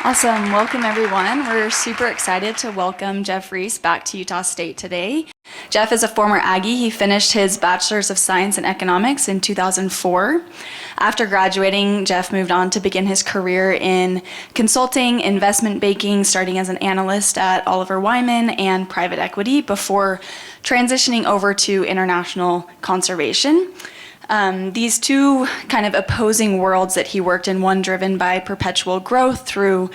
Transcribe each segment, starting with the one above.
Awesome. Welcome, everyone. We're super excited to welcome Jeff Reece back to Utah State today. Jeff is a former Aggie. He finished his Bachelor's of Science in Economics in 2004. After graduating, Jeff moved on to begin his career in consulting, investment banking, starting as an analyst at Oliver Wyman and private equity before transitioning over to international conservation. These two kind of opposing worlds that he worked in, one driven by perpetual growth through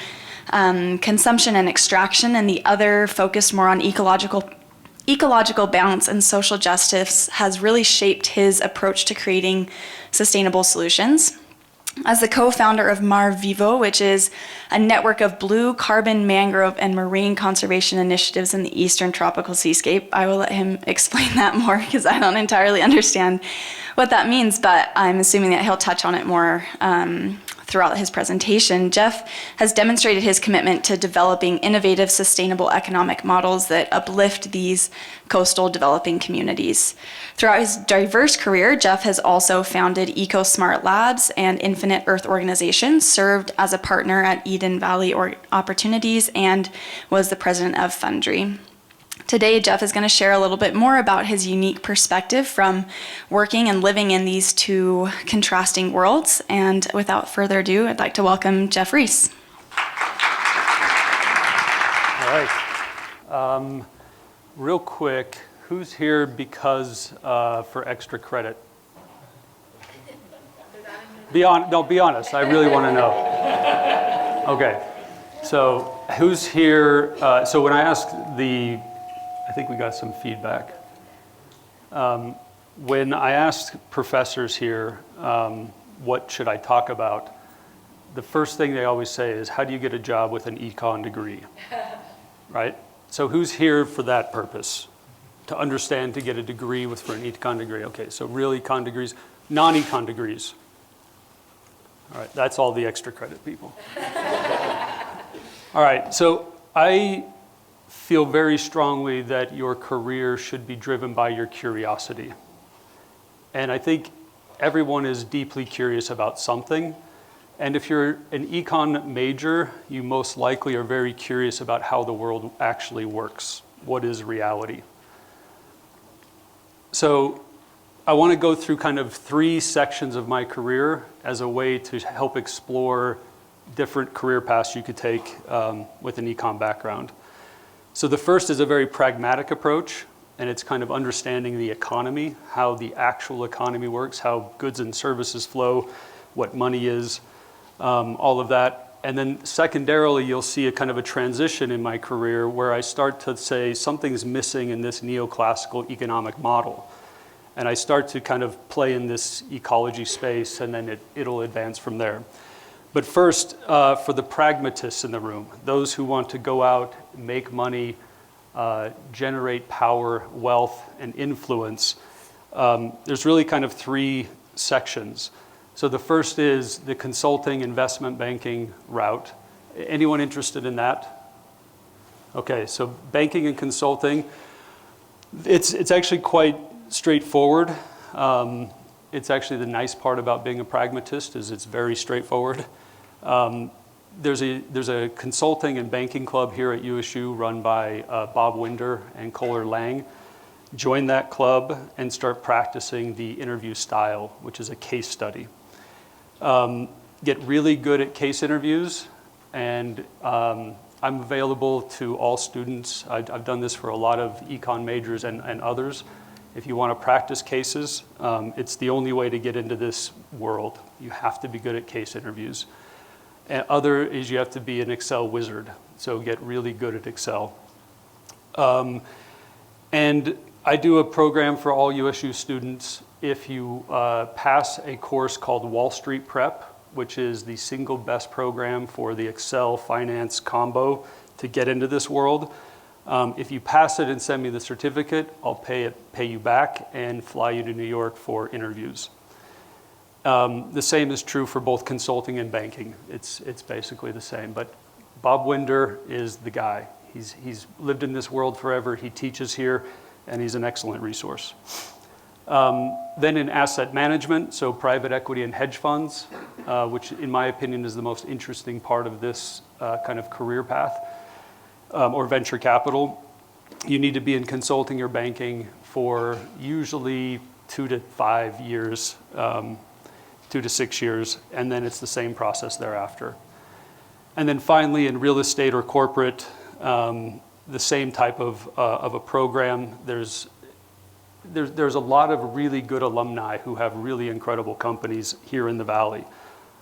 consumption and extraction, and the other focused more on ecological balance and social justice, has really shaped his approach to creating sustainable solutions. As the co-founder of Mar Vivo, which is a network of blue carbon, mangrove, and marine conservation initiatives in the eastern tropical seascape, I will let him explain that more because I don't entirely understand what that means, but I'm assuming that he'll touch on it more throughout his presentation. Jeff has demonstrated his commitment to developing innovative, sustainable economic models that uplift these coastal developing communities. Throughout his diverse career, Jeff has also founded EcoSmart Labs and Infinite Earth Organization, served as a partner at Eden Valley Opportunities, and was the president of Fundry. Today, Jeff is going to share a little bit more about his unique perspective from working and living in these two contrasting worlds. And without further ado, I'd like to welcome Jeff Reece. All right. Real quick, who's here because for extra credit? Be honest. I really want to know. Okay. So who's here? So when I asked I think we got some feedback. When I asked professors here, what should I talk about? The first thing they always say is, how do you get a job with an econ degree? Right? So who's here for that purpose? To understand, to get a degree for an econ degree. Okay, so real econ degrees, non-econ degrees. All right, that's all the extra credit people. All right, so I feel very strongly that your career should be driven by your curiosity. And I think everyone is deeply curious about something. And if you're an econ major, you most likely are very curious about how the world actually works. What is reality? So I want to go through kind of 3 sections of my career as a way to help explore different career paths you could take with an econ background. So the first is a very pragmatic approach, and it's kind of understanding the economy, how the actual economy works, how goods and services flow, what money is, all of that. And then secondarily, you'll see a kind of a transition in my career where I start to say something's missing in this neoclassical economic model. And I start to kind of play in this ecology space, and then it'll advance from there. But first, for the pragmatists in the room, those who want to go out, make money, generate power, wealth, and influence, there's really kind of 3 sections. So the first is the consulting investment banking route. Anyone interested in that? Okay, so banking and consulting, it's actually quite straightforward. It's actually the nice part about being a pragmatist is it's very straightforward. There's a consulting and banking club here at USU run by Bob Winder and Kohler Lang. Join that club and start practicing the interview style, which is a case study. Get really good at case interviews, and I'm available to all students. I've done this for a lot of econ majors and others. If you want to practice cases, it's the only way to get into this world. You have to be good at case interviews. And other is you have to be an Excel wizard, so get really good at Excel. And I do a program for all USU students. If you pass a course called Wall Street Prep, which is the single best program for the Excel finance combo to get into this world, if you pass it and send me the certificate, I'll pay you back and fly you to New York for interviews. The same is true for both consulting and banking. It's basically the same, but Bob Winder is the guy. He's lived in this world forever. He teaches here, and he's an excellent resource. Then in asset management, so private equity and hedge funds, which in my opinion is the most interesting part of this kind of career path, or venture capital. You need to be in consulting or banking for usually 2 to 5 years, 2 to 6 years, and then it's the same process thereafter. And then finally, in real estate or corporate, the same type of a program. There's a lot of really good alumni who have really incredible companies here in the Valley.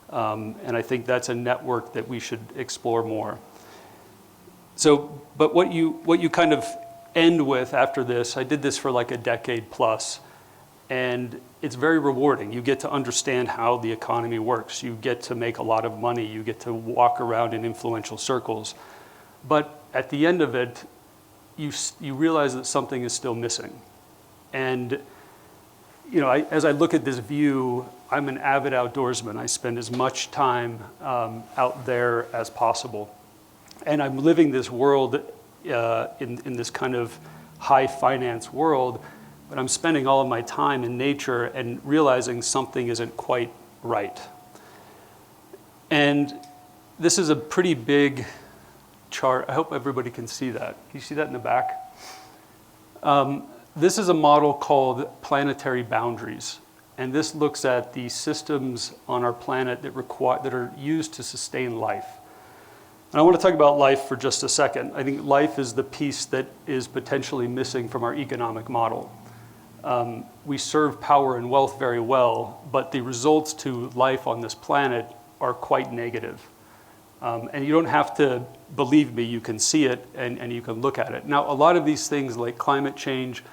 And I think that's a network that we should explore more. So, but what you kind of end with after this, I did this for like a decade plus, and it's very rewarding. You get to understand how the economy works. You get to make a lot of money. You get to walk around in influential circles. But at the end of it, you realize that something is still missing. And as I look at this view, I'm an avid outdoorsman. I spend as much time out there as possible. And I'm living this world in this kind of high finance world, but I'm spending all of my time in nature and realizing something isn't quite right. And this is a pretty big chart. I hope everybody can see that. Can you see that in the back? This is a model called planetary boundaries. And this looks at the systems on our planet that are used to sustain life. And I want to talk about life for just a second. I think life is the piece that is potentially missing from our economic model. We serve power and wealth very well, but the results to life on this planet are quite negative. And you don't have to believe me, you can see it and you can look at it. Now, a lot of these things like climate change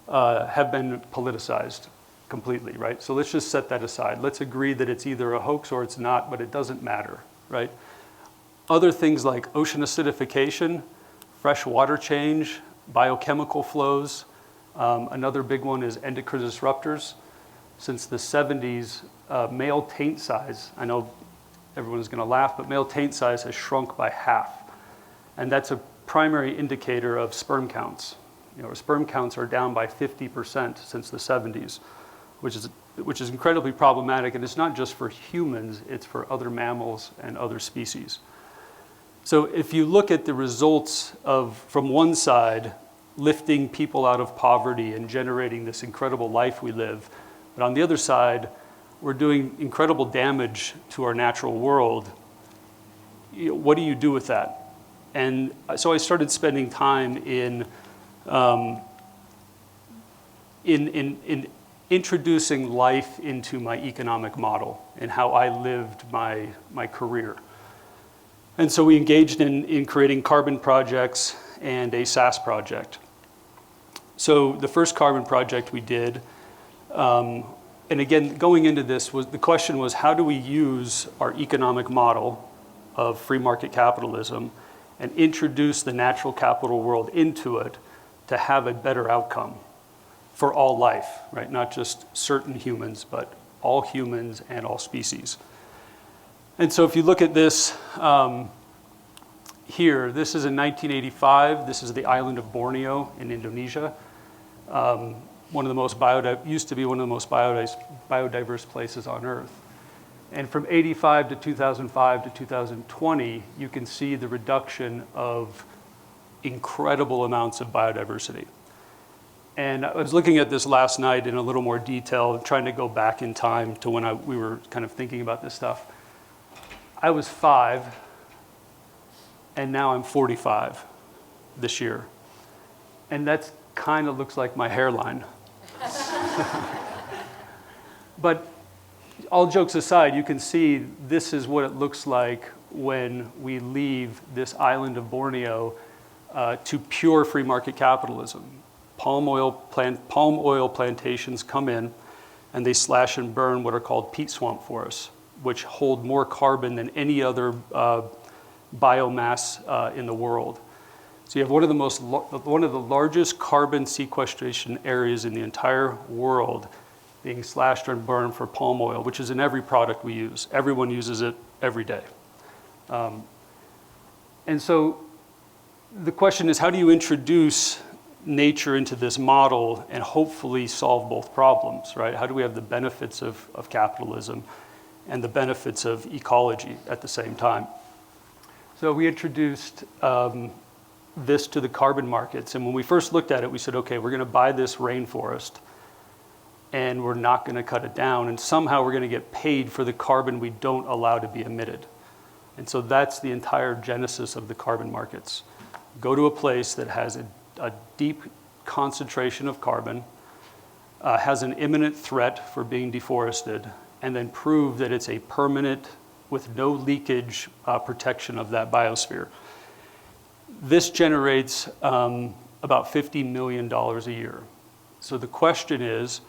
have been politicized completely, right? So let's just set that aside. Let's agree that it's either a hoax or it's not, but it doesn't matter, right? Other things like ocean acidification, fresh water change, biochemical flows. Another big one is endocrine disruptors. Since the 70s, male taint size, I know everyone's going to laugh, but male taint size has shrunk by half. And that's a primary indicator of sperm counts. Sperm counts are down by 50% since the 70s, which is incredibly problematic. And it's not just for humans, it's for other mammals and other species. So if you look at the results from one side, lifting people out of poverty and generating this incredible life we live, but on the other side, we're doing incredible damage to our natural world. What do you do with that? And so I started spending time in introducing life into my economic model and how I lived my career. And so we engaged in creating carbon projects and a SaaS project. So the first carbon project we did, and again, going into this, the question was, how do we use our economic model of free market capitalism and introduce the natural capital world into it to have a better outcome for all life, right? Not just certain humans, but all humans and all species. And so if you look at this here, this is in 1985. This is the island of Borneo in Indonesia. One of the most used to be one of the most biodiverse places on Earth. And from 85 to 2005 to 2020, you can see the reduction of incredible amounts of biodiversity. And I was looking at this last night in a little more detail, trying to go back in time to when we were kind of thinking about this stuff. I was 5, and now I'm 45 this year. And that kind of looks like my hairline. But all jokes aside, you can see this is what it looks like when we leave this island of Borneo to pure free market capitalism. Palm oil plantations come in and they slash and burn what are called peat swamp forests, which hold more carbon than any other biomass in the world. So you have one of the largest carbon sequestration areas in the entire world being slashed and burned for palm oil, which is in every product we use. Everyone uses it every day. And so the question is, how do you introduce nature into this model and hopefully solve both problems, right? How do we have the benefits of capitalism and the benefits of ecology at the same time. So we introduced this to the carbon markets. And when we first looked at it, we said, okay, we're going to buy this rainforest and we're not going to cut it down. And somehow we're going to get paid for the carbon we don't allow to be emitted. And so that's the entire genesis of the carbon markets. Go to a place that has a deep concentration of carbon, has an imminent threat for being deforested, and then prove that it's a permanent, with no leakage, protection of that biosphere. This generates about $50 million a year. So the question is,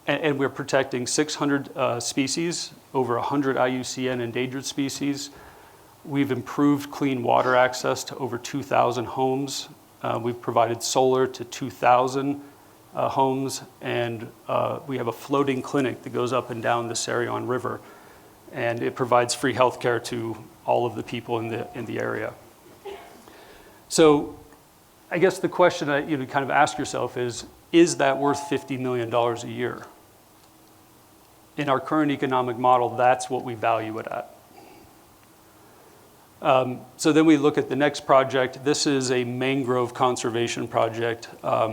and we're protecting 600 species, over 100 IUCN endangered species. We've improved clean water access to over 2,000 homes. We've provided solar to 2,000 homes, and we have a floating clinic that goes up and down the Sarion River, and it provides free health care to all of the people in the area. So I guess the question that you kind of ask yourself is that worth $50 million a year? In our current economic model, that's what we value it at. So then we look at the next project. This is a mangrove conservation project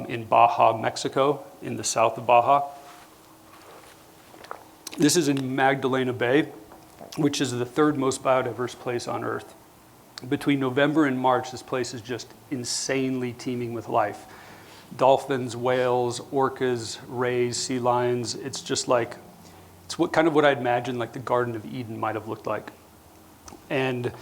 in Baja, Mexico, in the south of Baja. This is in Magdalena Bay, which is the third most biodiverse place on Earth. Between November and March, this place is just insanely teeming with life. Dolphins, whales, orcas, rays, sea lions. It's just like, it's kind of what I'd imagine like the Garden of Eden might have looked like. And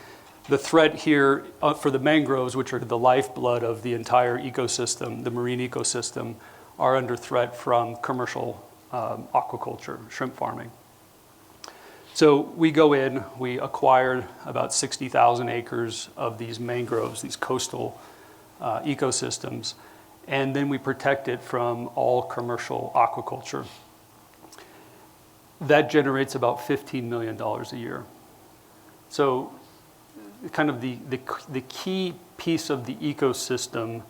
the threat here for the mangroves, which are the lifeblood of the entire ecosystem, the marine ecosystem, are under threat from commercial aquaculture, shrimp farming. So we go in, we acquired about 60,000 acres of these mangroves, these coastal ecosystems, and then we protect it from all commercial aquaculture. That generates about $15 million a year. So kind of the key piece of the ecosystem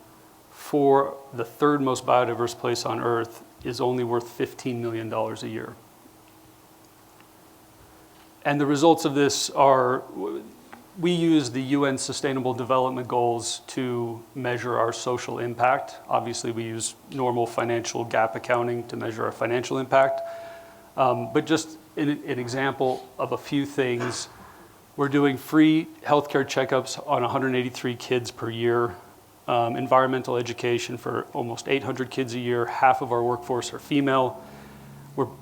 for the third most biodiverse place on Earth is only worth $15 million a year. And the results of this are, we use the UN Sustainable Development Goals to measure our social impact. Obviously, we use normal financial gap accounting to measure our financial impact. But just an example of a few things, we're doing free healthcare checkups on 183 kids per year, environmental education for almost 800 kids a year. Half of our workforce are female.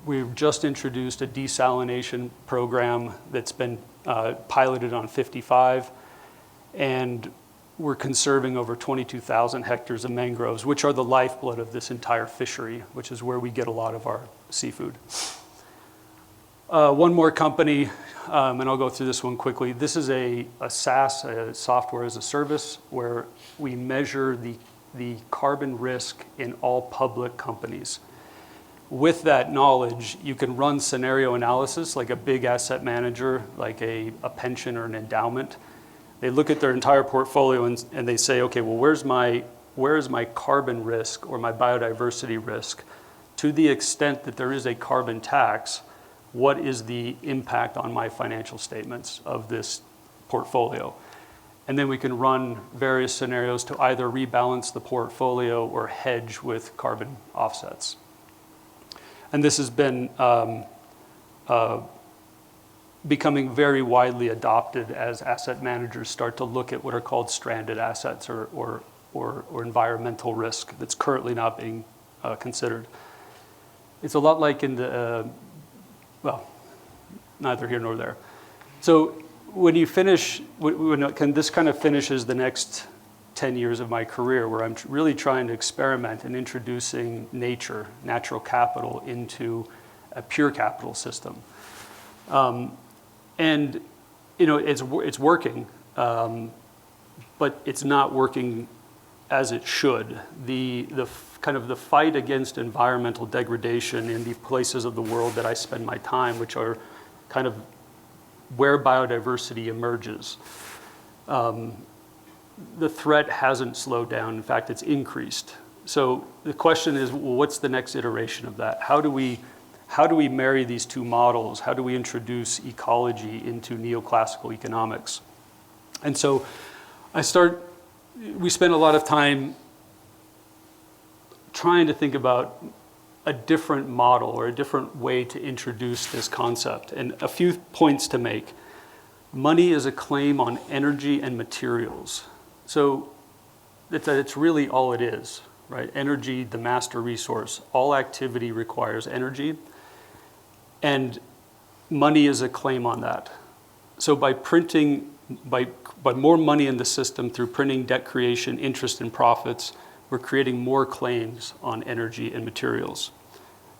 We've just introduced a desalination program that's been piloted on 55, and we're conserving over 22,000 hectares of mangroves, which are the lifeblood of this entire fishery, which is where we get a lot of our seafood. One more company, and I'll go through this one quickly. This is a SaaS, a software as a service, where we measure the carbon risk in all public companies. With that knowledge, you can run scenario analysis like a big asset manager, like a pension or an endowment. They look at their entire portfolio and they say, okay, well, where is my carbon risk or my biodiversity risk? To the extent that there is a carbon tax, what is the impact on my financial statements of this portfolio? And then we can run various scenarios to either rebalance the portfolio or hedge with carbon offsets. And this has been becoming very widely adopted as asset managers start to look at what are called stranded assets or environmental risk that's currently not being considered. It's a lot like in the, well, neither here nor there. So when you finish, this kind of finishes the next 10 years of my career where I'm really trying to experiment in introducing nature, natural capital, into a pure capital system. And it's working, but it's not working as it should. The kind of the fight against environmental degradation in the places of the world that I spend my time, which are kind of where biodiversity emerges. The threat hasn't slowed down. In fact, it's increased. So the question is, well, what's the next iteration of that? How do how do we marry these two models? How do we introduce ecology into neoclassical economics? And so we spent a lot of time trying to think about a different model or a different way to introduce this concept. And a few points to make. Money is a claim on energy and materials. So it's really all it is, right? Energy, the master resource. All activity requires energy. And money is a claim on that. So by printing, by more money in the system through printing, debt creation, interest, and profits, we're creating more claims on energy and materials.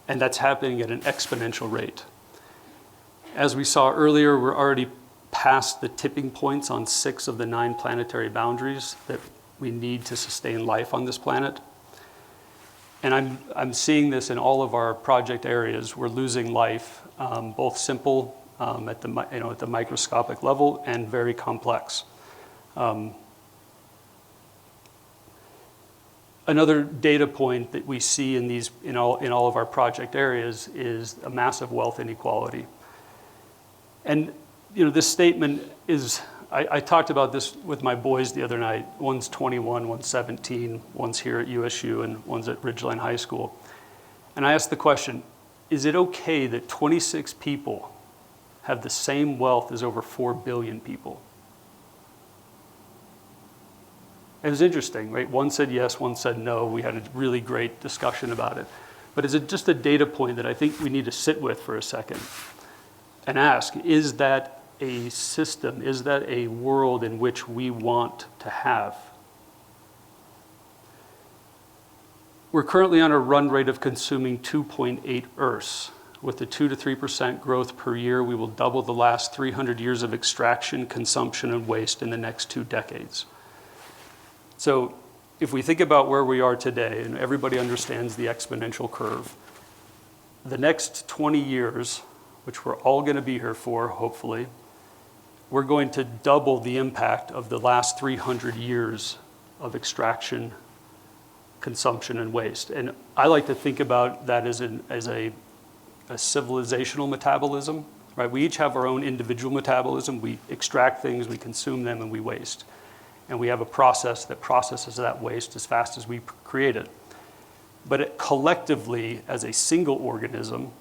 And that's happening at an exponential rate. As we saw earlier, we're already past the tipping points on 6 of the 9 planetary boundaries that we need to sustain life on this planet. And I'm seeing this in all of our project areas. We're losing life, both simple at the microscopic level and very complex. Another data point that we see in all of our project areas is a massive wealth inequality. And this statement is, I talked about this with my boys the other night. One's 21, one's 17, one's here at USU, and one's at Ridgeline High School. And I asked the question, is it okay that 26 people have the same wealth as over 4 billion people? It was interesting, right? One said yes, one said no. We had a really great discussion about it. But is it just a data point that I think we need to sit with for a second and ask, is that a system, is that a world in which we want to have? We're currently on a run rate of consuming 2.8 Earths. With the 2 to 3% growth per year, we will double the last 300 years of extraction, consumption, and waste in the next 2 decades. So if we think about where we are today, and everybody understands the exponential curve, the next 20 years, which we're all going to be here for, hopefully, we're going to double the impact of the last 300 years of extraction, consumption, and waste. And I like to think about that as a civilizational metabolism, right? We each have our own individual metabolism. We extract things, we consume them, and we waste. And we have a process that processes that waste as fast as we create it. But collectively, as a single organism,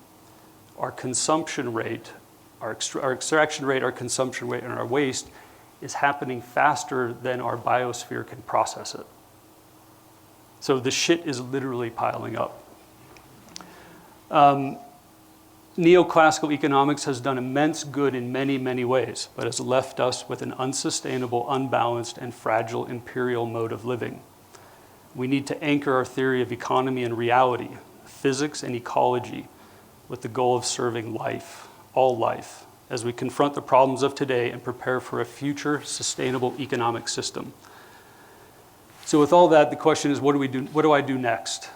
our consumption rate, our extraction rate, our consumption rate, and our waste is happening faster than our biosphere can process it. So the shit is literally piling up. Neoclassical economics has done immense good in many, many ways, but has left us with an unsustainable, unbalanced, and fragile imperial mode of living. We need to anchor our theory of economy in reality, physics and ecology, with the goal of serving life, all life, as we confront the problems of today and prepare for a future sustainable economic system. So with all that, the question is, what do we do? What do I do next?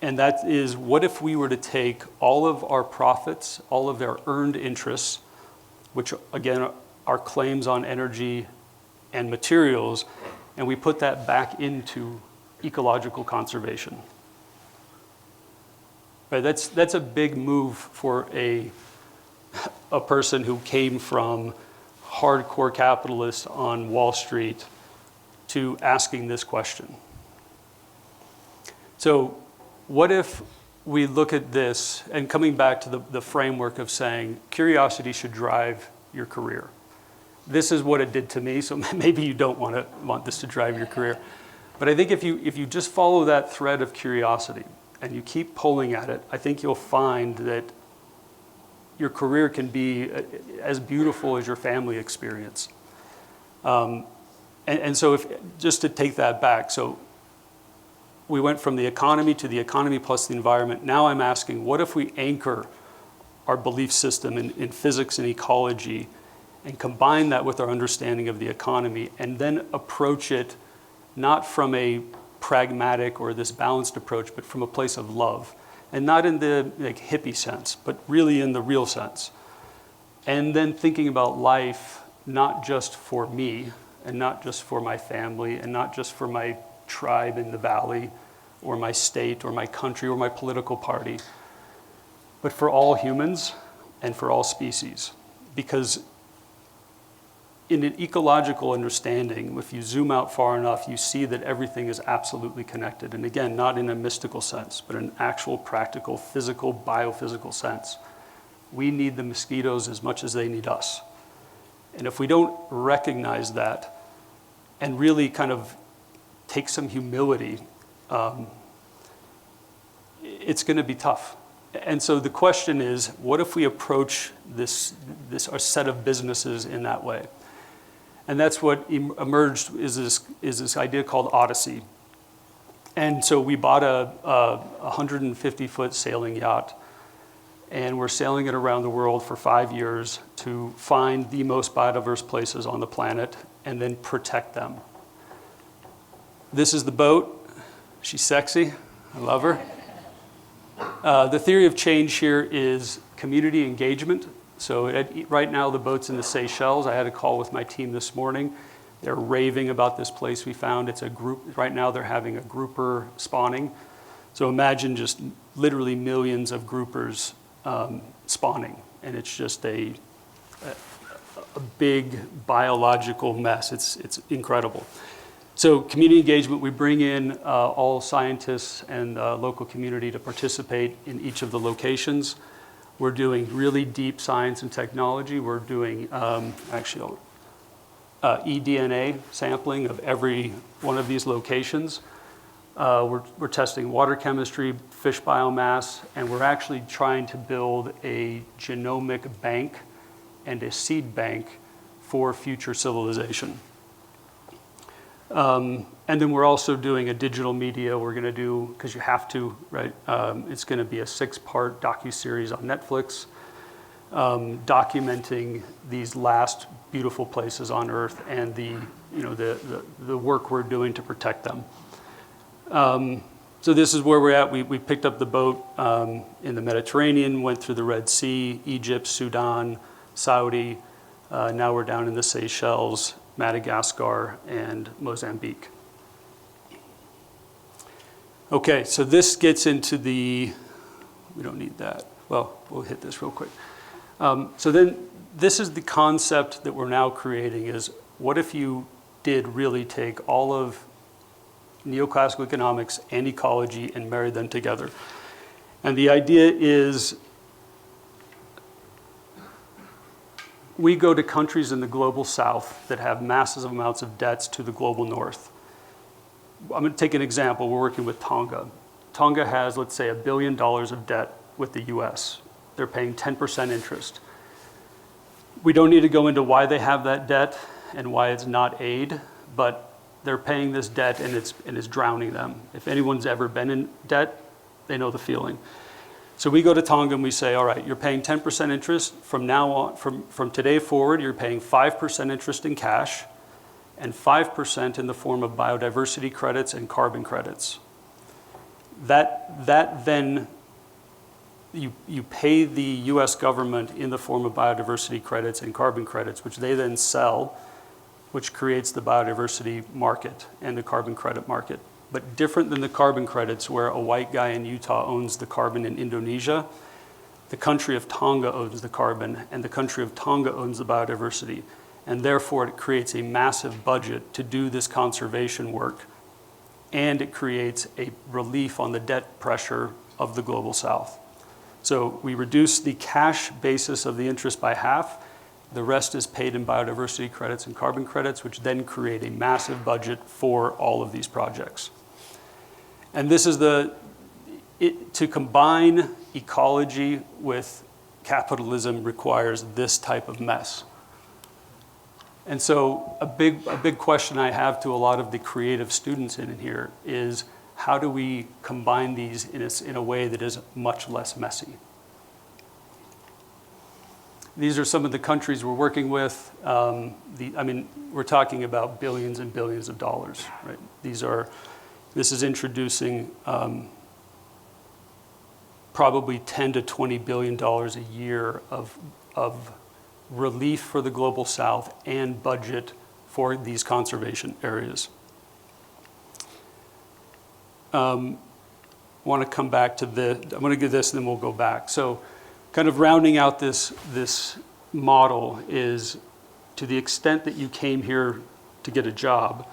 And that is, what if we were to take all of our profits, all of our earned interests, which again are claims on energy and materials, and we put that back into ecological conservation? Right, that's a big move for a person who came from hardcore capitalists on Wall Street to asking this question. So what if we look at this, and coming back to the framework of saying curiosity should drive your career. This is what it did to me, so maybe you don't want this to drive your career. But I think if you just follow that thread of curiosity and you keep pulling at it, I think you'll find that your career can be as beautiful as your family experience. And so just to take that back, so we went from the economy to the economy plus the environment. Now I'm asking, what if we anchor our belief system in physics and ecology and combine that with our understanding of the economy and then approach it not from a pragmatic or this balanced approach, but from a place of love. And not in the hippie sense, but really in the real sense. And then thinking about life not just for me and not just for my family and not just for my tribe in the valley or my state or my country or my political party, but for all humans and for all species. Because in an ecological understanding, if you zoom out far enough, you see that everything is absolutely connected. And again, not in a mystical sense, but in an actual, practical, physical, biophysical sense. We need the mosquitoes as much as they need us. And if we don't recognize that and really kind of take some humility, it's going to be tough. And so the question is, what if we approach this our set of businesses in that way? And that's what emerged is this idea called Odyssey. And so we bought a 150-foot sailing yacht, and we're sailing it around the world for 5 years to find the most biodiverse places on the planet and then protect them. This is the boat. She's sexy. I love her. The theory of change here is community engagement. So right now the boat's in the Seychelles. I had a call with my team this morning. They're raving about this place we found. It's a group. Right now they're having a grouper spawning. So imagine just literally millions of groupers spawning. And it's just a big biological mess. It's incredible. So community engagement, we bring in all scientists and local community to participate in each of the locations. We're doing really deep science and technology. We're doing eDNA sampling of every one of these locations. We're testing water chemistry, fish biomass, and we're actually trying to build a genomic bank and a seed bank for future civilization. And then we're also doing a digital media. We're going to do, because you have to, right? It's going to be a 6-part docuseries on Netflix, documenting these last beautiful places on Earth and the work we're doing to protect them. So this is where we're at. We picked up the boat in the Mediterranean, went through the Red Sea, Egypt, Sudan, Saudi. Now we're down in the Seychelles, Madagascar, and Mozambique. Okay, so this gets into we don't need that. Well, we'll hit this real quick. So then this is the concept that we're now creating is, what if you did really take all of neoclassical economics and ecology and marry them together? And the idea is, we go to countries in the global south that have massive amounts of debts to the global north. I'm going to take an example. We're working with Tonga. Tonga has, let's say, $1 billion of debt with the US. They're paying 10% interest. We don't need to go into why they have that debt and why it's not aid, but they're paying this debt and it's drowning them. If anyone's ever been in debt, they know the feeling. So we go to Tonga and we say, all right, you're paying 10% interest. From now on, from today forward, you're paying 5% interest in cash and 5% in the form of biodiversity credits and carbon credits. That then, you pay the US government in the form of biodiversity credits and carbon credits, which they then sell, which creates the biodiversity market and the carbon credit market. But different than the carbon credits, where a white guy in Utah owns the carbon in Indonesia, the country of Tonga owns the carbon, and the country of Tonga owns the biodiversity. And therefore, it creates a massive budget to do this conservation work, and it creates a relief on the debt pressure of the global south. So we reduce the cash basis of the interest by half. The rest is paid in biodiversity credits and carbon credits, which then create a massive budget for all of these projects. And this is to combine ecology with capitalism requires this type of mess. And so a big question I have to a lot of the creative students in here is, how do we combine these in a way that is much less messy? These are some of the countries we're working with. We're talking about billions and billions of dollars, right? This is introducing probably $10 to $20 billion a year of relief for the global south and budget for these conservation areas. Want to come back to I'm going to give this and then we'll go back. So kind of rounding out this model is, to the extent that you came here to get a job,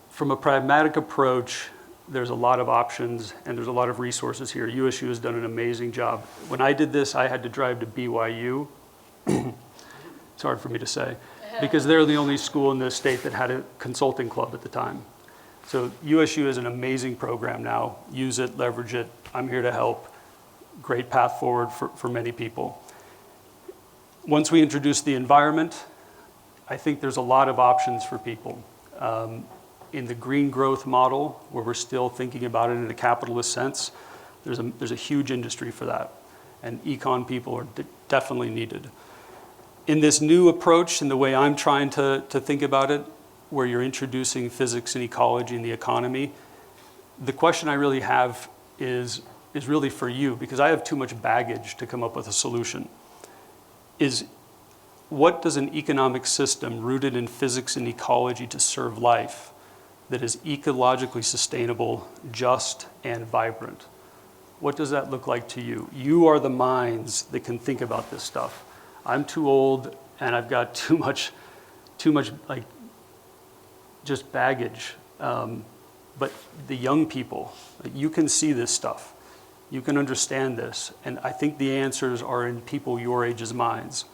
from a pragmatic approach, there's a lot of options and there's a lot of resources here. USU has done an amazing job. When I did this, I had to drive to BYU. It's hard for me to say, because they're the only school in the state that had a consulting club at the time. So USU is an amazing program now. Use it, leverage it. I'm here to help. Great path forward for many people. Once we introduce the environment, I think there's a lot of options for people. In the green growth model, where we're still thinking about it in a capitalist sense, there's a huge industry for that. And econ people are definitely needed. In this new approach, in the way I'm trying to think about it, where you're introducing physics and ecology and the economy, the question I really have is really for you, because I have too much baggage to come up with a solution, is what does an economic system rooted in physics and ecology to serve life that is ecologically sustainable, just, and vibrant? What does that look like to you? You are the minds that can think about this stuff. I'm too old and I've got too much like just baggage. But the young people, you can see this stuff. You can understand this. And I think the answers are in people your age's minds.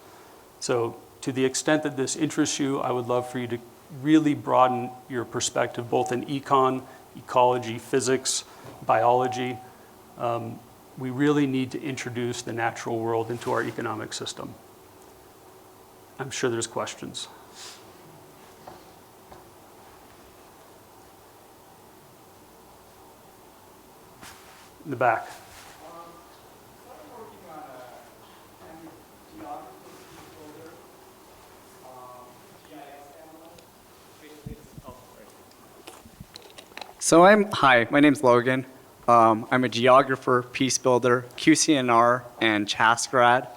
So to the extent that this interests you, I would love for you to really broaden your perspective, both in econ, ecology, physics, biology. We really need to introduce the natural world into our economic system. I'm sure there's questions. In the back. Hi, my name's Logan. I'm a geographer, peace builder, QCNR, and CHAS grad.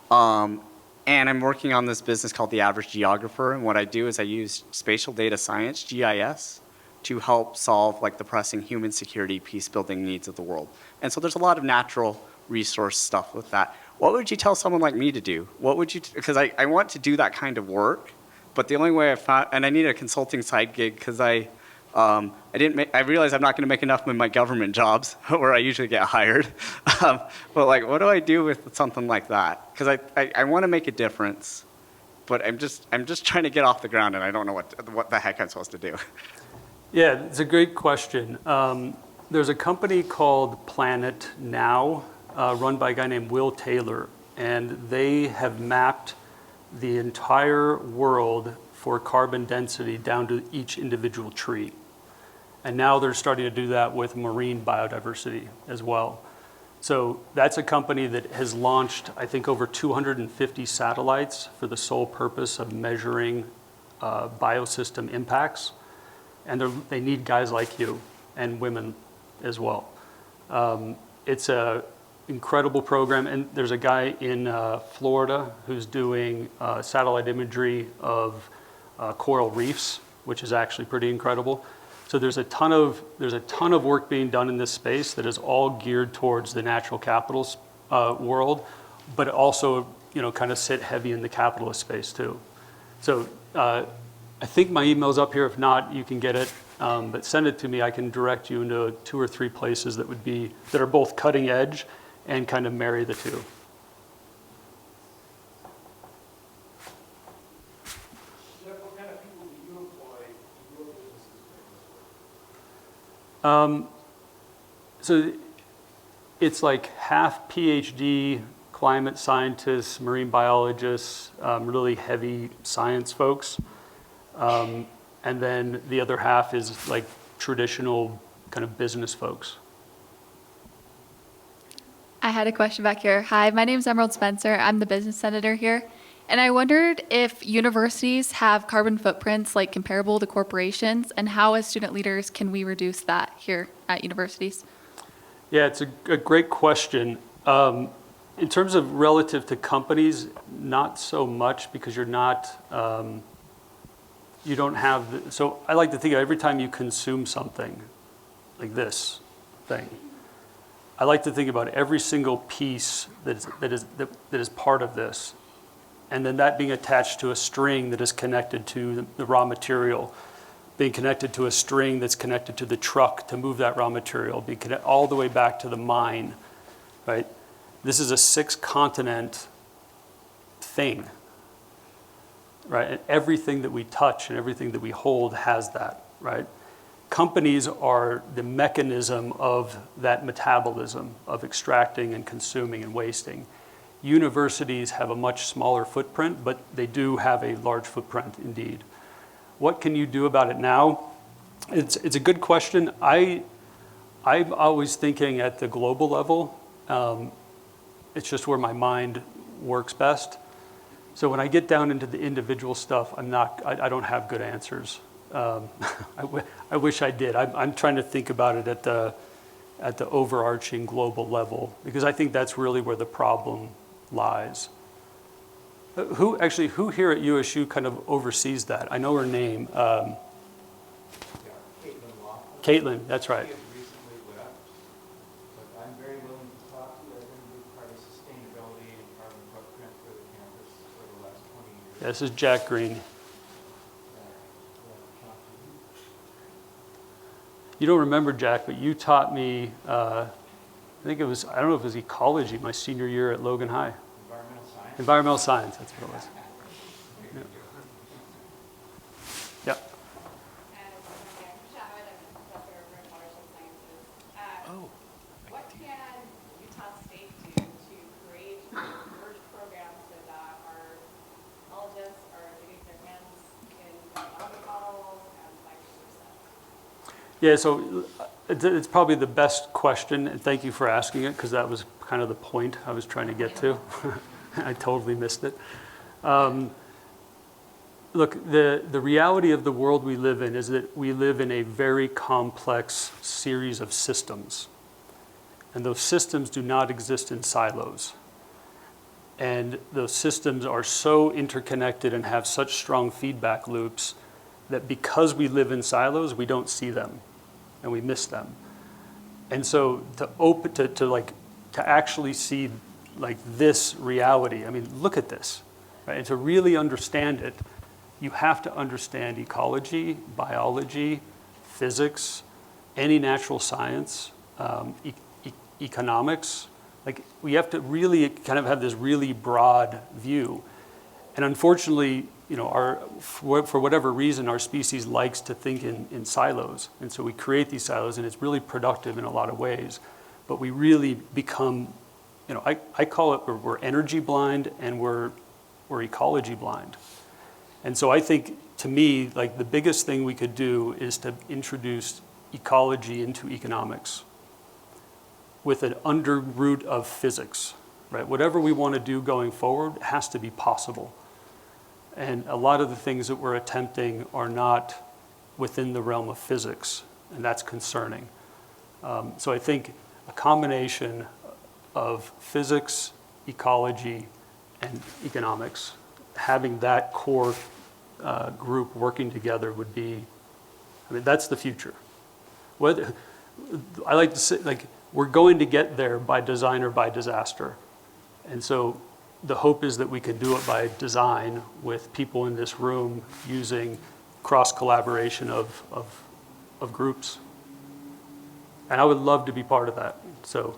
And I'm working on this business called The Average Geographer. And what I do is I use spatial data science, GIS, to help solve like the pressing human security, peace building needs of the world. And so there's a lot of natural resource stuff with that. What would you tell someone like me to do? What would you, because I want to do that kind of work, but the only way I found, and I need a consulting side gig because I realize I'm not going to make enough in my government jobs where I usually get hired. But like, what do I do with something like that? Because I want to make a difference, but I'm just trying to get off the ground and I don't know what the heck I'm supposed to do. Yeah, it's a great question. There's a company called Planet Now, run by a guy named Will Taylor, and they have mapped the entire world for carbon density down to each individual tree. And now they're starting to do that with marine biodiversity as well. So that's a company that has launched, I think, over 250 satellites for the sole purpose of measuring biosystem impacts. And they need guys like you and women as well. It's an incredible program. And there's a guy in Florida who's doing satellite imagery of coral reefs, which is actually pretty incredible. So there's a ton of work being done in this space that is all geared towards the natural capitals world, but also kind of sit heavy in the capitalist space too. So I think my email's up here. If not, you can get it. But send it to me. I can direct you into 2 or 3 places that are both cutting edge and kind of marry the two. What kind of people do you employ in your businesses? So it's like half PhD climate scientists, marine biologists, really heavy science folks. And then the other half is like traditional kind of business folks. I had a question back here. Hi, my name is Emerald Spencer. I'm the business editor here. And I wondered if universities have carbon footprints like comparable to corporations, and how as student leaders can we reduce that here at universities? Yeah, it's a great question. In terms of relative to companies, not so much, because you're not, you don't have, so I like to think of every time you consume something like this thing, I like to think about every single piece that is part of this, and then that being attached to a string that is connected to the raw material, being connected to a string that's connected to the truck to move that raw material, being connected all the way back to the mine, right? This is a 6-continent thing, right? And everything that we touch and everything that we hold has that, right? Companies are the mechanism of that metabolism of extracting and consuming and wasting. Universities have a much smaller footprint, but they do have a large footprint indeed. What can you do about it now? It's a good question. I'm always thinking at the global level. It's just where my mind works best. So when I get down into the individual stuff, I don't have good answers. I wish I did. I'm trying to think about it at the overarching global level, because I think that's really where the problem lies. Who here at USU kind of oversees that? I know her name. Caitlin, that's right. She has recently left, but I'm very willing to talk to you. I've been a big part of sustainability and carbon footprint for the campus for the last 20 years. This is Jack Green. You don't remember, Jack, but you taught me, I don't know if it was ecology my senior year at Logan High. Environmental science. Environmental science, that's what it was. Yeah. Oh. What can Utah State do to create merge programs so that our ecologists are getting their hands in economic models and vice versa? Yeah, so it's probably the best question, and thank you for asking it, because that was kind of the point I was trying to get to. I totally missed it. Look, the reality of the world we live in is that we live in a very complex series of systems. And those systems do not exist in silos. And those systems are so interconnected and have such strong feedback loops that because we live in silos, we don't see them and we miss them. And so to actually see like this reality, I mean, look at this, right? And to really understand it, you have to understand ecology, biology, physics, any natural science, economics. Like, we have to really kind of have this really broad view. And unfortunately, you know, for whatever reason, our species likes to think in silos. And so we create these silos, and it's really productive in a lot of ways. But we really become, you know, I call it we're energy blind and we're ecology blind. And so I think, to me, like, the biggest thing we could do is to introduce ecology into economics with an underroot of physics, right? Whatever we want to do going forward has to be possible. And a lot of the things that we're attempting are not within the realm of physics, and that's concerning. So I think a combination of physics, ecology, and economics, having that core group working together would be, I mean, that's the future. I like to say, like, we're going to get there by design or by disaster. And so the hope is that we can do it by design with people in this room using cross-collaboration of groups. And I would love to be part of that, so.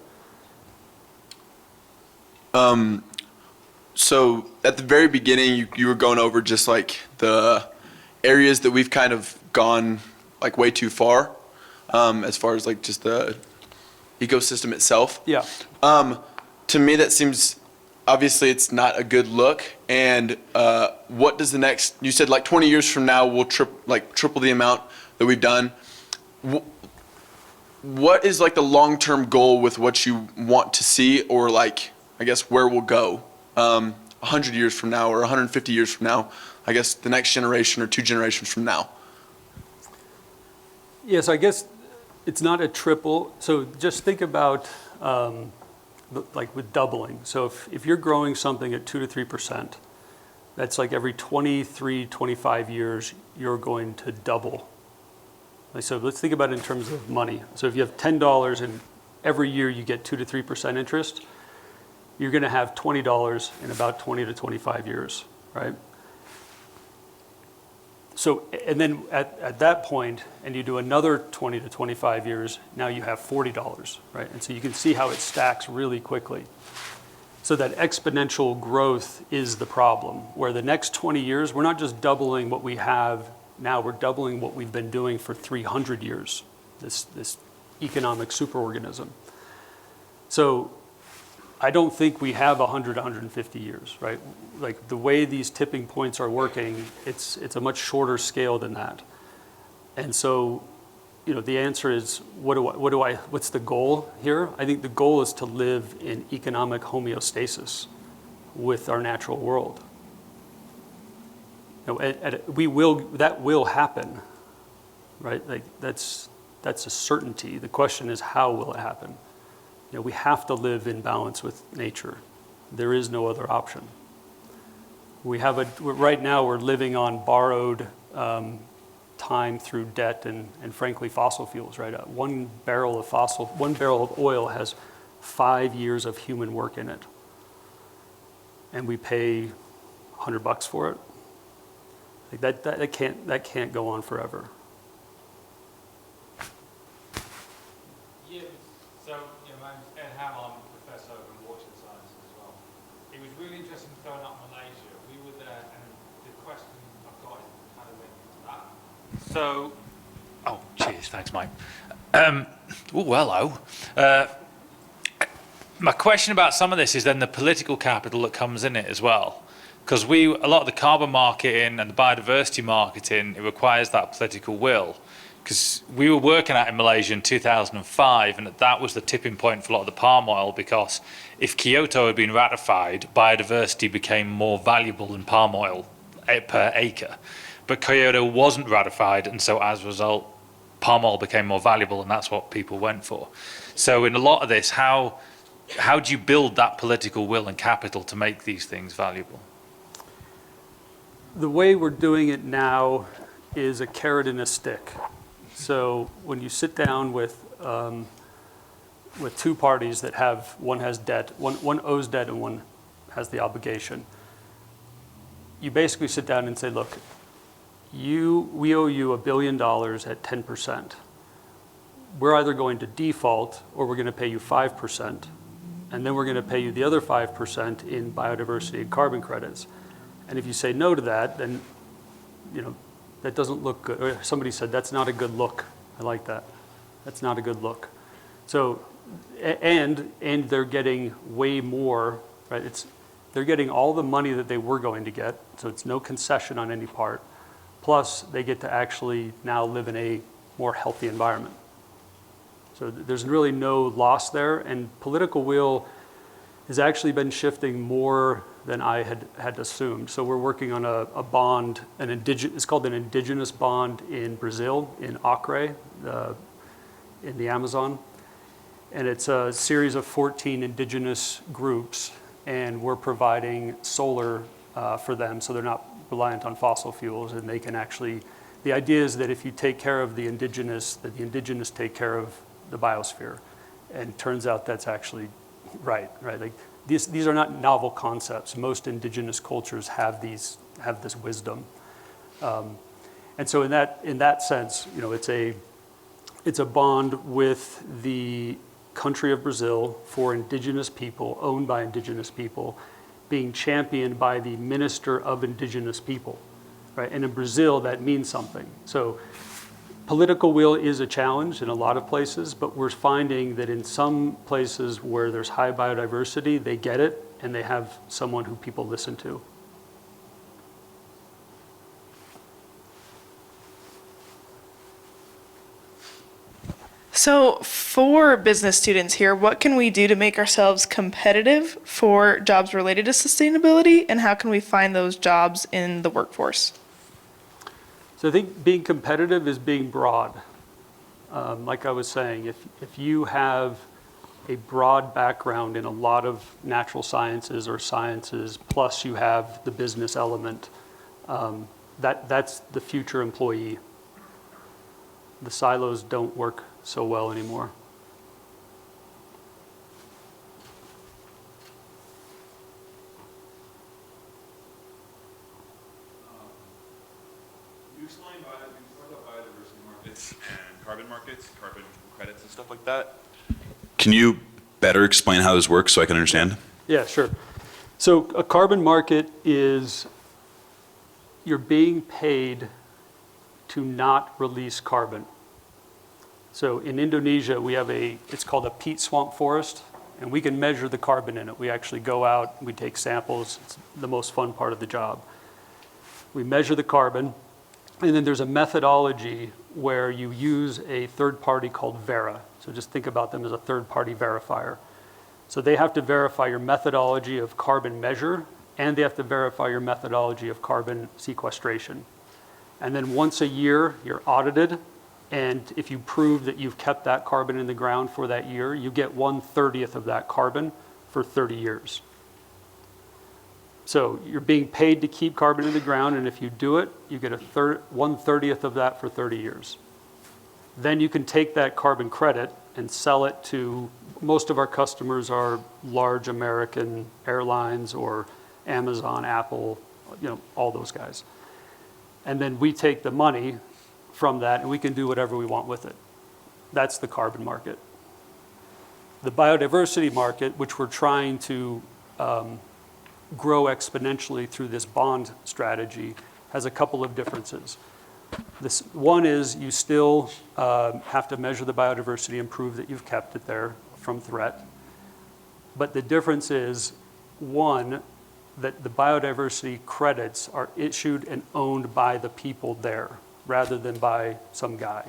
So at the very beginning, you were going over just like the areas that we've kind of gone like way too far, as far as like just the ecosystem itself. Yeah. To me, that seems, obviously it's not a good look. And what does the next, you said like 20 years from now, we'll triple the amount that we've done. What is like the long-term goal with what you want to see, or like, I guess, where we'll go 100 years from now or 150 years from now, I guess the next generation or 2 generations from now? Yes, I guess it's not a triple. So just think about like with doubling. So if you're growing something at 2 to 3%, that's like every 23, 25 years, you're going to double. So let's think about it in terms of money. So if you have $10 and every year you get 2 to 3% interest, you're going to have $20 in about 20 to 25 years, right? So, and then at that point, and you do another 20 to 25 years, now you have $40, right? And so you can see how it stacks really quickly. So that exponential growth is the problem, where the next 20 years, we're not just doubling what we have now, we're doubling what we've been doing for 300 years, this economic superorganism. So I don't think we have 100, 150 years, right? Like the way these tipping points are working, it's a much shorter scale than that. And so, you know, the answer is, what's the goal here? I think the goal is to live in economic homeostasis with our natural world. You know, that will happen, right? Like that's a certainty. The question is, how will it happen? You know, we have to live in balance with nature. There is no other option. Right now we're living on borrowed time through debt and frankly fossil fuels, right? One barrel of oil has 5 years of human work in it. And we pay $100 for it. Like that can't go on forever. Yeah, so, you know, my name's Ed Hamill, I'm a professor over in water sciences as well. It was really interesting throwing up Malaysia. We were there, and the question I've got is kind of linked to that. So, oh, cheers, thanks, Mike. Hello. My question about some of this is then the political capital that comes in it as well. Because a lot of the carbon marketing and the biodiversity marketing, it requires that political will. Because we were working at in Malaysia in 2005, and that was the tipping point for a lot of the palm oil, because if Kyoto had been ratified, biodiversity became more valuable than palm oil per acre. But Kyoto wasn't ratified, and so as a result, palm oil became more valuable, and that's what people went for. So in a lot of this, how do you build that political will and capital to make these things valuable? The way we're doing it now is a carrot and a stick. So when you sit down with two parties that one has debt, one owes debt and one has the obligation, you basically sit down and say, look, we owe you $1 billion at 10%. We're either going to default or we're going to pay you 5%, and then we're going to pay you the other 5% in biodiversity and carbon credits. And if you say no to that, then, you know, that doesn't look good. Or somebody said, that's not a good look. I like that. That's not a good look. So, and they're getting way more, right? They're getting all the money that they were going to get, so it's no concession on any part. Plus, they get to actually now live in a more healthy environment. So there's really no loss there, and political will has actually been shifting more than I had assumed. So we're working on a bond, it's called an indigenous bond in Brazil, in Acre, in the Amazon. And it's a series of 14 indigenous groups, and we're providing solar for them, so they're not reliant on fossil fuels, and they can actually, the idea is that if you take care of the indigenous, that the indigenous take care of the biosphere. And it turns out that's actually right? Like these are not novel concepts. Most indigenous cultures have this wisdom, and so in that sense, you know, it's a bond with the country of Brazil for indigenous people, owned by indigenous people, being championed by the Minister of Indigenous People, right? And in Brazil, that means something. So political will is a challenge in a lot of places, but we're finding that in some places where there's high biodiversity, they get it, and they have someone who people listen to. So for business students here, what can we do to make ourselves competitive for jobs related to sustainability, and how can we find those jobs in the workforce? So I think being competitive is being broad. Like I was saying, if you have a broad background in a lot of natural sciences or sciences, plus you have the business element, that's the future employee. The silos don't work so well anymore. markets and carbon markets, carbon credits and stuff like that. Can you better explain how this works so I can understand? Yeah, sure. So a carbon market is you're being paid to not release carbon. So in Indonesia, we have it's called a peat swamp forest, and we can measure the carbon in it. We actually go out, we take samples. It's the most fun part of the job. We measure the carbon, and then there's a methodology where you use a third party called Vera. So just think about them as a third party verifier. So they have to verify your methodology of carbon measure, and they have to verify your methodology of carbon sequestration. And then once a year, you're audited, and if you prove that you've kept that carbon in the ground for that year, you get 1/30th of that carbon for 30 years. So you're being paid to keep carbon in the ground, and if you do it, you get 1/30th of that for 30 years. Then you can take that carbon credit and sell it to, most of our customers are large American airlines or Amazon, Apple, all those guys. And then we take the money from that and we can do whatever we want with it. That's the carbon market. The biodiversity market, which we're trying to grow exponentially through this bond strategy, has a couple of differences. This one is you still have to measure the biodiversity and prove that you've kept it there from threat. But the difference is, one, that the biodiversity credits are issued and owned by the people there rather than by some guy.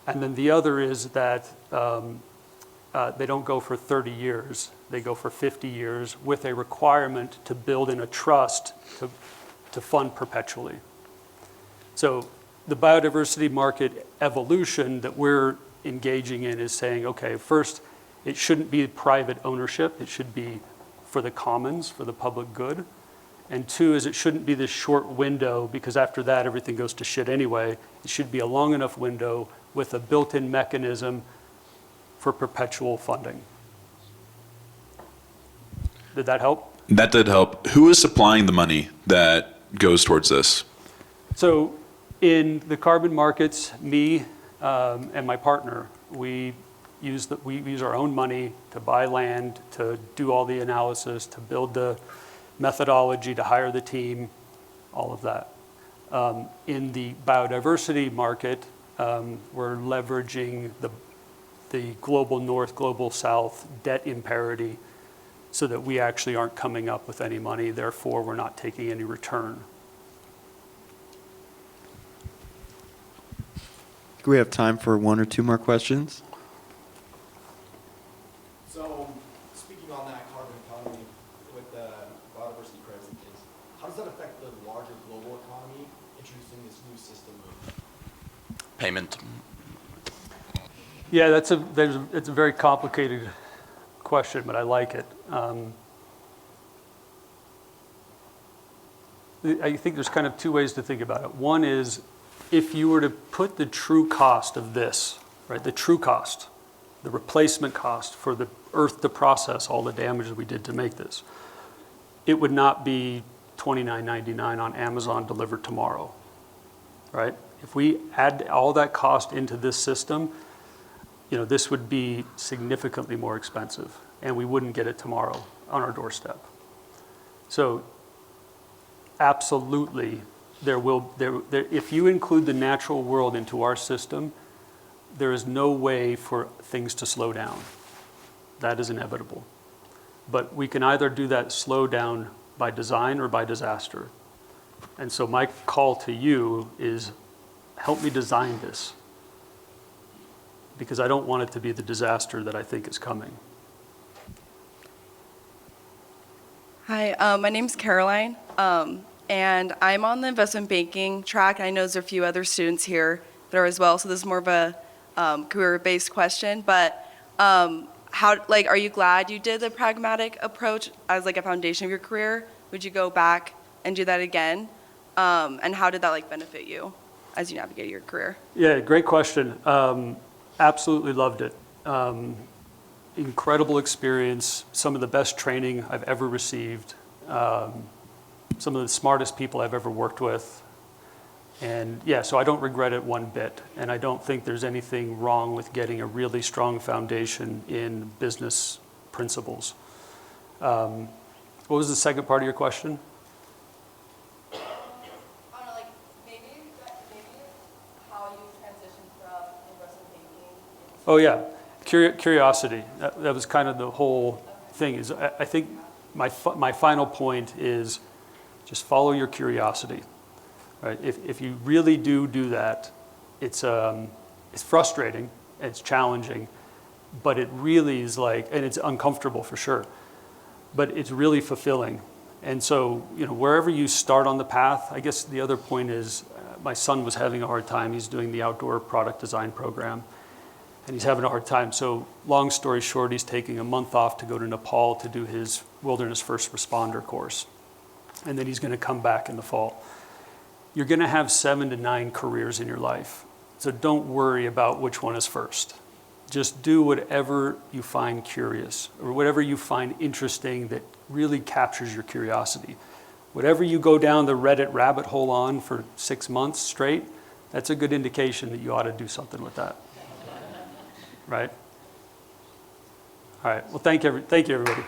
And then the other is that they don't go for 30 years. They go for 50 years with a requirement to build in a trust to fund perpetually. So the biodiversity market evolution that we're engaging in is saying, okay, first, it shouldn't be private ownership. It should be for the commons, for the public good. And two is it shouldn't be this short window, because after that, everything goes to shit anyway. It should be a long enough window with a built-in mechanism for perpetual funding. Did that help? That did help. Who is supplying the money that goes towards this? So in the carbon markets, me and my partner, we use our own money to buy land, to do all the analysis, to build the methodology, to hire the team, all of that. In the biodiversity market, we're leveraging the global north, global south debt imparity so that we actually aren't coming up with any money, therefore we're not taking any return. We have time for one or two more questions. So, speaking on that carbon economy with the biodiversity credits and things, how does that affect the larger global economy introducing this new system of Payment. Yeah, it's a very complicated question, but I like it. I think there's kind of two ways to think about it. One is, if you were to put the true cost of this, right, the true cost, the replacement cost for the earth to process all the damage that we did to make this, it would not be $29.99 on Amazon delivered tomorrow, right? If we add all that cost into this system, this would be significantly more expensive, and we wouldn't get it tomorrow on our doorstep. So absolutely, if you include the natural world into our system, there is no way for things to slow down. That is inevitable. But we can either do that slow down by design or by disaster. And so my call to you is, help me design this, because I don't want it to be the disaster that I think is coming. Hi, my name's Caroline, and I'm on the investment banking track. I know there's a few other students here that are as well, so this is more of a career-based question. But are you glad you did the pragmatic approach as a foundation of your career? Would you go back and do that again? And how did that benefit you as you navigate your career? Yeah, great question. Absolutely loved it. Incredible experience, some of the best training I've ever received, some of the smartest people I've ever worked with. And yeah, so I don't regret it one bit. And I don't think there's anything wrong with getting a really strong foundation in business principles. What was the second part of your question? I don't know, like maybe how you transition from investment banking. Oh yeah, curiosity. That was kind of the whole thing. Is I think my final point is just follow your curiosity. Right? If you really do that, it's frustrating, it's challenging, but it really is like, and it's uncomfortable for sure, but it's really fulfilling. And so, you know, wherever you start on the path, I guess the other point is, my son was having a hard time. He's doing the outdoor product design program, and he's having a hard time. So long story short, he's taking a month off to go to Nepal to do his wilderness first responder course. And then he's going to come back in the fall. You're going to have 7 to 9 careers in your life. So don't worry about which one is first. Just do whatever you find curious or whatever you find interesting that really captures your curiosity. Whatever you go down the Reddit rabbit hole on for 6 months straight, that's a good indication that you ought to do something with that. Right? All right. Well, thank you, everybody.